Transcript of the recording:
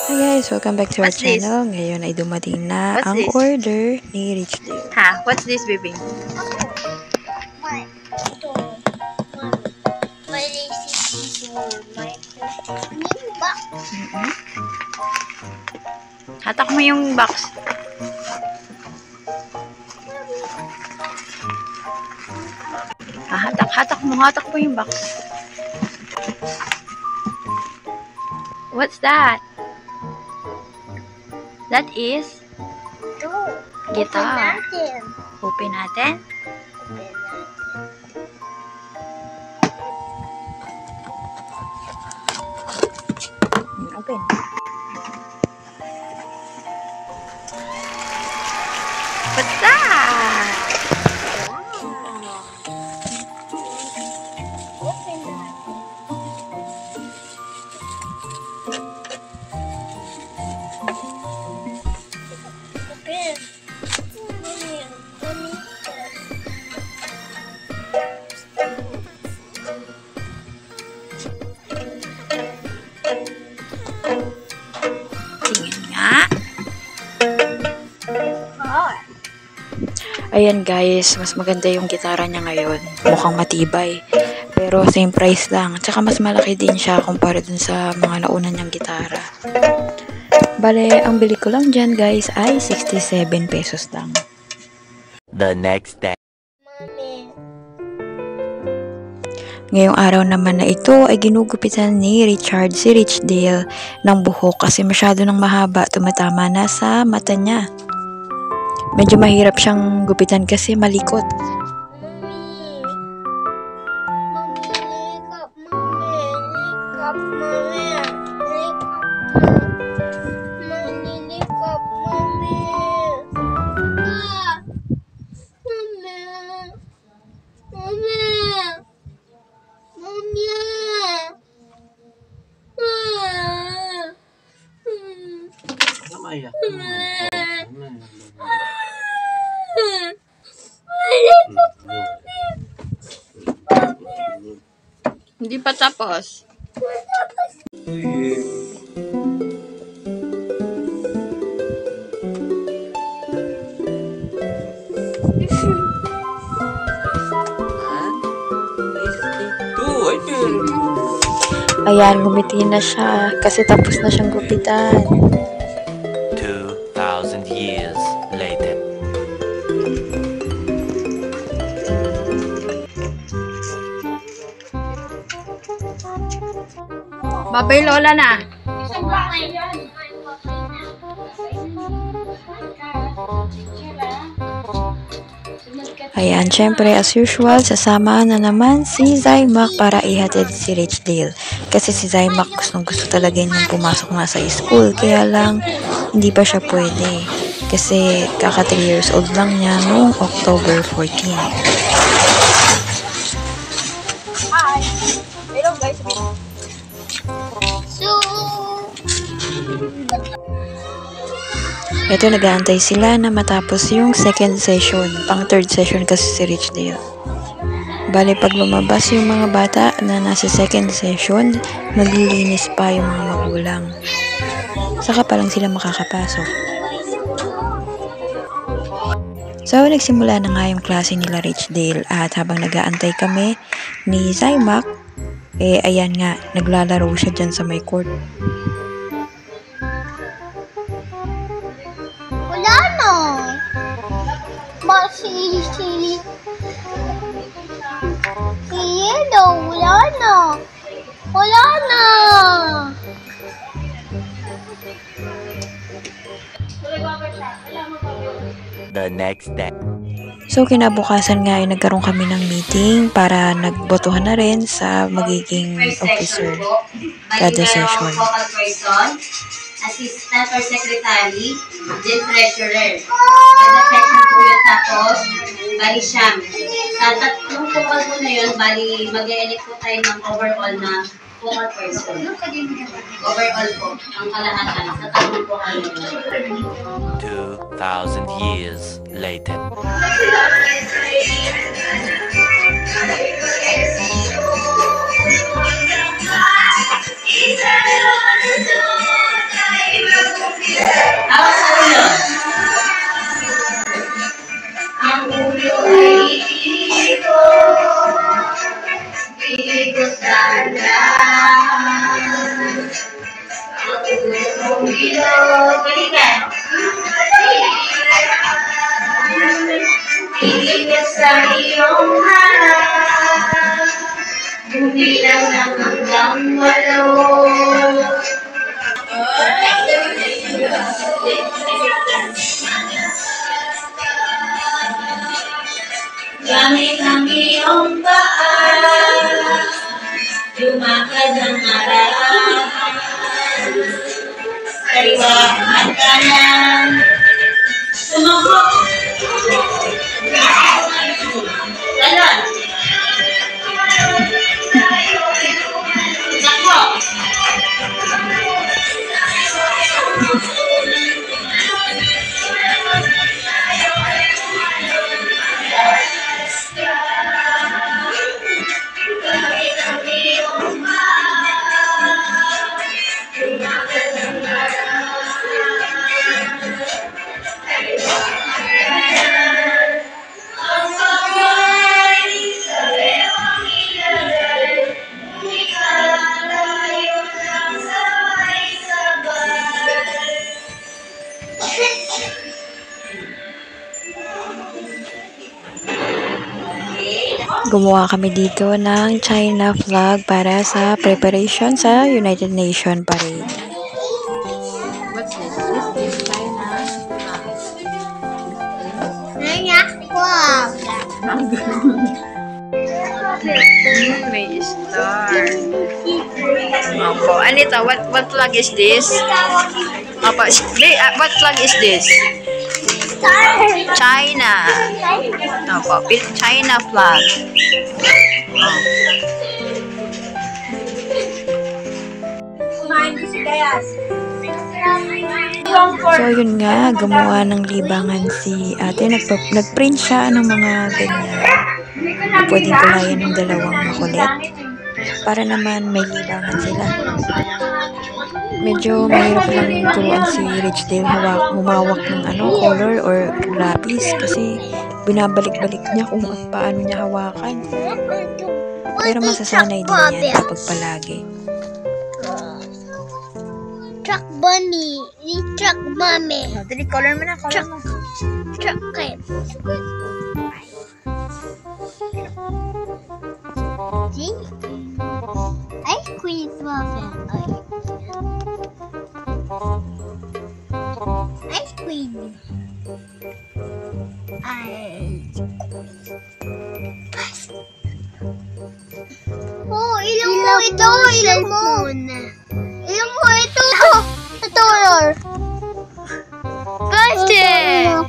Hi guys! Welcome back to our What's this? channel. Ngayon ay dumating na What's ang this? order ni Rich Deal. Ha? What's this, baby? Hatak mo yung box. Hatak mo yung box. What's that? That is guitar. Open natin. Open. What's that? Tingin nga. Ayan guys, mas maganda yung gitara niya ngayon. Mukhang matibay. Pero same price lang. Tsaka mas malaki din siya kumpara dun sa mga nauna niyang gitara. Bale, ang bili ko lang dyan guys ay 67 pesos lang. The next day. Ngayong araw naman na ito ay ginugupitan ni Richard si Rich Deal ng buhok kasi masyado nang mahaba, tumatama na sa mata niya. Medyo mahirap siyang gupitan kasi malikot. Hindi pa tapos. Ayan, gumiti na siya kasi tapos na siyang gupitan. 2,000 years later. Babay Lola na. Ayan, syempre as usual, sasama na naman si Zymac para ihatid si Rich Deal. Kasi si Zymac gusto talaga niyang pumasok na sa school, kaya lang hindi pa siya pwede. Kasi kaka 3 years old lang niya noong October 14. Hi! Hello guys. Ito, nag-aantay sila na matapos yung second session. Pang third session kasi si Rich Deal. Bale, pag lumabas yung mga bata na nasa second session, maglilinis pa yung mga magulang. Saka pa lang sila makakapasok. So, nagsimula na nga yung klase nila Rich Deal. At habang nag-aantay kami ni Zymac, ayan nga, naglalaro siya dyan sa may court. Si Yellow, wala na. The next day. So, kinabukasan nga ay nagkaroon kami ng meeting para nagbotohan na rin sa magiging officer kada session. Assistant or secretary, then treasurer. Kada section po yun, tapos bali siyam. Sa tatlong focal po na yun, bali mag-e-elect po tayo ng overall na focal person. Overall po, ang kalahatan sa tatlong focal na yun. 2,000 years later. Ilog, balikan. Iligid sa iyong harap, bumilang ng hanggang 8. Gamit ang iyong paa, lumakad ng arahan, kaliwa at kanan, tumakbo. Ganon. Takbo. Gumawa kami dito ng China flag para sa preparation sa United Nation Parade. What's this? This is China. Wow. May star. Opo. Ano ito? What flag is this? Opo. What flag is this? China. Opo. China flag. So yun nga, gumawa ng libangan si ate. Nagprint siya ng mga ganyan. Pwedeng kulayan ng dalawang makulit. Para naman may libangan sila. Medyo mahirap lang turuan si Richdale humawak ng color or lapis kasi binabalik-balik niya kung paano niya hawakan. Pero masasanay din yan kapag palagi. Truck bunny. Truck mommy. Dali, color mo na. Color mo. Truck kid. See? Ice cream muffin. Ice cream. Oh, ilong mo ito. Ilong mo. Ilong mo ito. Ito, Lord. Plastic.